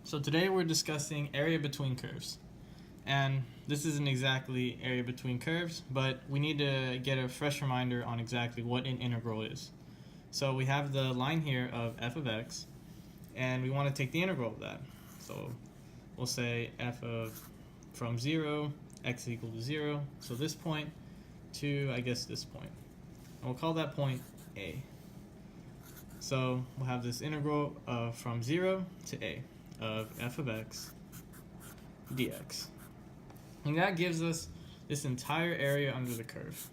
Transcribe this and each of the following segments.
So today we're discussing area between curves. And this isn't exactly area between curves, but we need to get a fresh reminder on exactly what an integral is. So we have the line here of f of x, and we want to take the integral of that. So we'll say f of from 0, x is equal to 0, so this point to, I guess, this point. And we'll call that point a. So we'll have this integral of from 0 to a of f of x dx. And that gives us this entire area under the curve.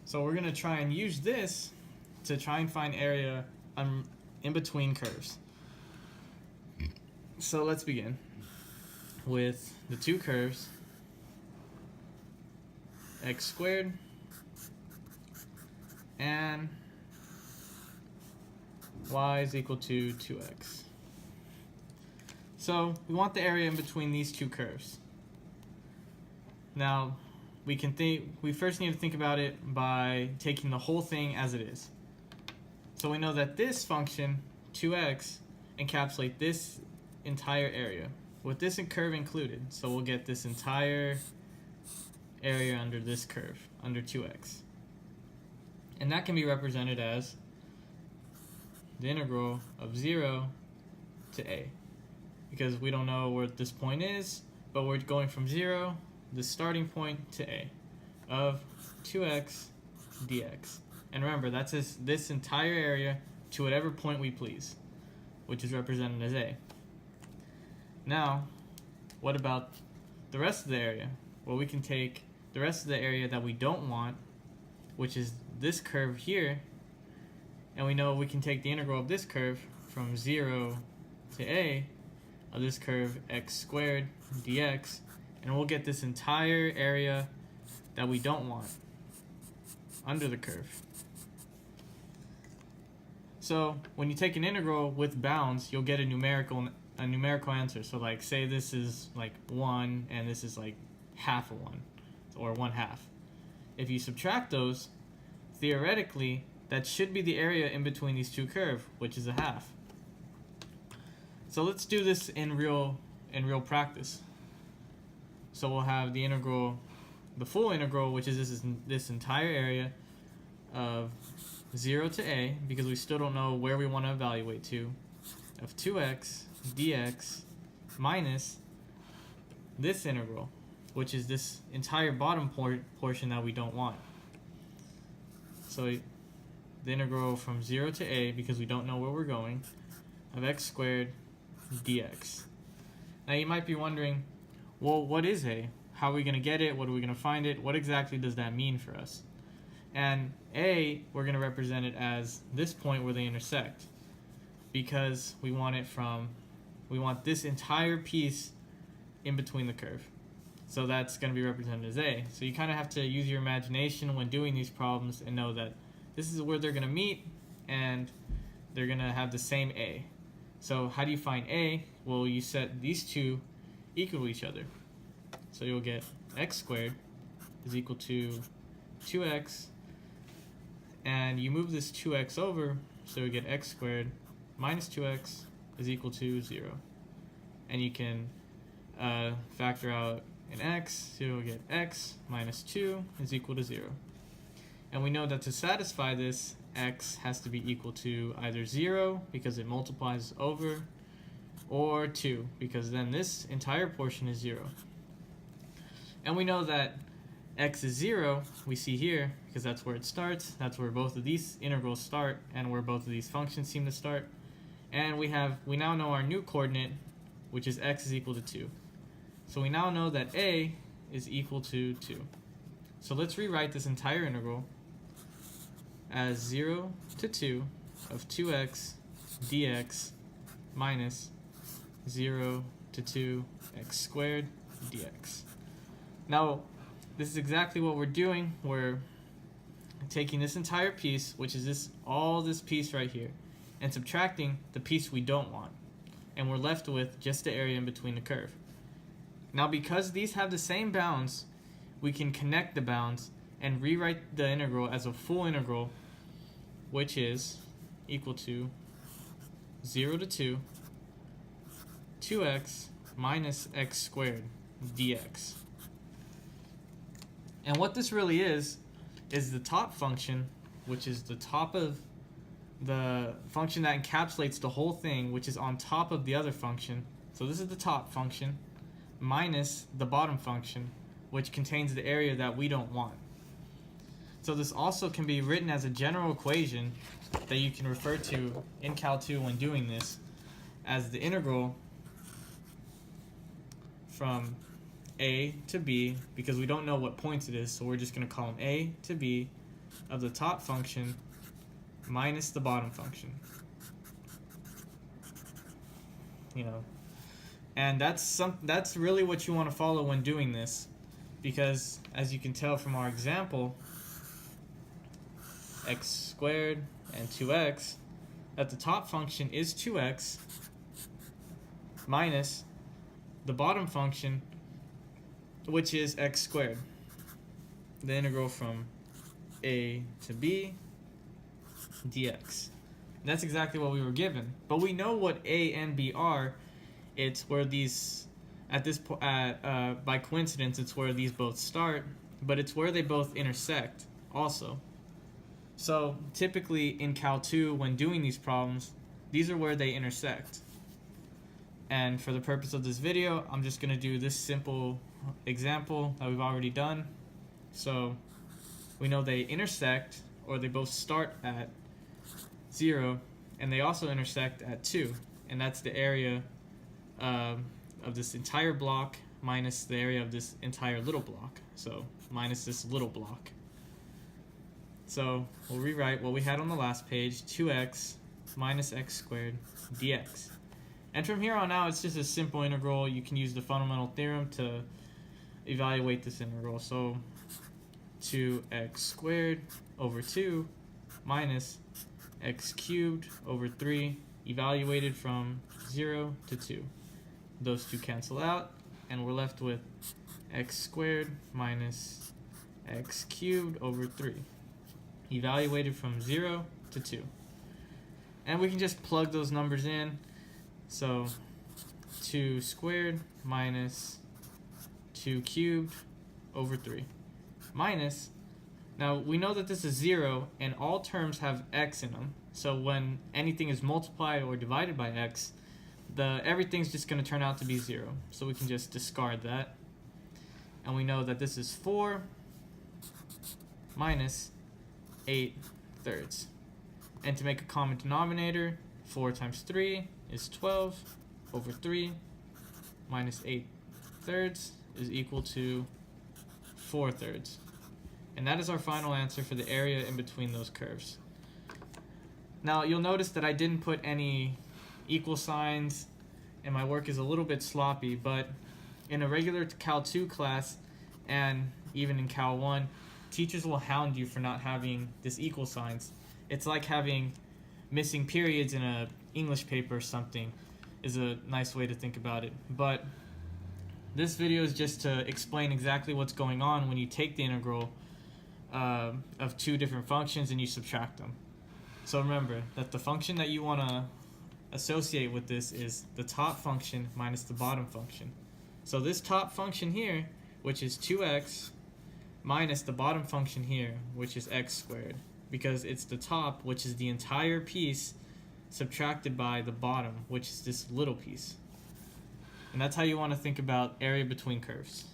So we're going to try and use this to try and find area in between curves. So let's begin with the two curves, x squared and y is equal to 2x. So we want the area in between these two curves. Now we first need to think about it by taking the whole thing as it is. So we know that this function 2x encapsulates this entire area with this curve included. So we'll get this entire area under this curve, under 2x. And that can be represented as the integral of 0 to a. Because we don't know where this point is, but we're going from 0, the starting point, to a of 2x dx. And remember, that's this entire area to whatever point we please, which is represented as a. Now, what about the rest of the area? Well, we can take the rest of the area that we don't want, which is this curve here, and we know we can take the integral of this curve from 0 to a of this curve x squared dx, and we'll get this entire area that we don't want under the curve. So when you take an integral with bounds, you'll get a numerical answer. So like, say this is like 1 and this is like half of 1, or 1/2. If you subtract those, theoretically that should be the area in between these two curves, which is a half. So let's do this in real practice. So we'll have the integral, the full integral, which is this entire area of 0 to a, because we still don't know where we want to evaluate to, of 2x dx minus this integral, which is this entire bottom portion that we don't want. So the integral from 0 to a, because we don't know where we're going, of x squared dx. Now you might be wondering, well, what is a? How are we going to get it? What are we going to find it? What exactly does that mean for us? And a, we're going to represent it as this point where they intersect, because we want this entire piece in between the curve. So that's going to be represented as a. So you kind of have to use your imagination when doing these problems and know that this is where they're going to meet and they're going to have the same a. So how do you find a? Well, you set these two equal to each other. So you'll get x squared is equal to 2x, and you move this 2x over, so you get x squared minus 2x is equal to 0. And you can factor out an x, so you'll get x minus 2 is equal to 0. And we know that to satisfy this, x has to be equal to either 0, because it multiplies over, or 2, because then this entire portion is 0. And we know that x is 0, we see here, because that's where it starts, that's where both of these integrals start, and where both of these functions seem to start. And we now know our new coordinate, which is x is equal to 2. So we now know that a is equal to 2. So let's rewrite this entire integral as 0 to 2 of 2x dx minus 0 to 2 x squared dx. Now, this is exactly what we're doing. We're taking this entire piece, which is all this piece right here, and subtracting the piece we don't want. And we're left with just the area in between the curve. Now, because these have the same bounds, we can connect the bounds and rewrite the integral as a full integral, which is equal to 0 to 2 2x minus x squared dx. And what this really is the top function, which is the top of the function that encapsulates the whole thing, which is on top of the other function. So this is the top function minus the bottom function, which contains the area that we don't want. So this also can be written as a general equation that you can refer to in Cal2 when doing this as the integral from a to b, because we don't know what points it is, so we're just going to call them a to b of the top function minus the bottom function. And that's really what you want to follow when doing this, because as you can tell from our example, x squared and 2x, that the top function is 2x minus the bottom function, which is x squared. The integral from a to b dx. And that's exactly what we were given. But we know what a and b are. It's where these, by coincidence, it's where these both start, but it's where they both intersect also. So typically in Cal2, when doing these problems, these are where they intersect. And for the purpose of this video, I'm just going to do this simple example that we've already done. So we know they intersect, or they both start at 0, and they also intersect at 2. And that's the area of this entire block minus the area of this entire little block. So minus this little block. So we'll rewrite what we had on the last page, 2x minus x squared dx. And from here on out, it's just a simple integral. You can use the fundamental theorem to evaluate this integral. So 2x squared over 2 minus x cubed over 3, evaluated from 0 to 2. Those two cancel out, and we're left with x squared minus x cubed over 3, evaluated from 0 to 2. And we can just plug those numbers in. So 2 squared minus 2 cubed over 3 minus, now we know that this is 0 and all terms have x in them. So when anything is multiplied or divided by x, everything's just going to turn out to be 0. So we can just discard that. And we know that this is 4 minus 8 thirds. And to make a common denominator, 4 times 3 is 12 over 3 minus 8 thirds is equal to 4 thirds. And that is our final answer for the area in between those curves. Now you'll notice that I didn't put any equal signs, and my work is a little bit sloppy, but in a regular Cal2 class and even in Cal1, teachers will hound you for not having this equal signs. It's like having missing periods in a English paper or something is a nice way to think about it. But this video is just to explain exactly what's going on when you take the integral of two different functions and you subtract them. So remember that the function that you want to associate with this is the top function minus the bottom function. So this top function here, which is 2x, minus the bottom function here, which is x squared, because it's the top, which is the entire piece, subtracted by the bottom, which is this little piece. And that's how you want to think about area between curves.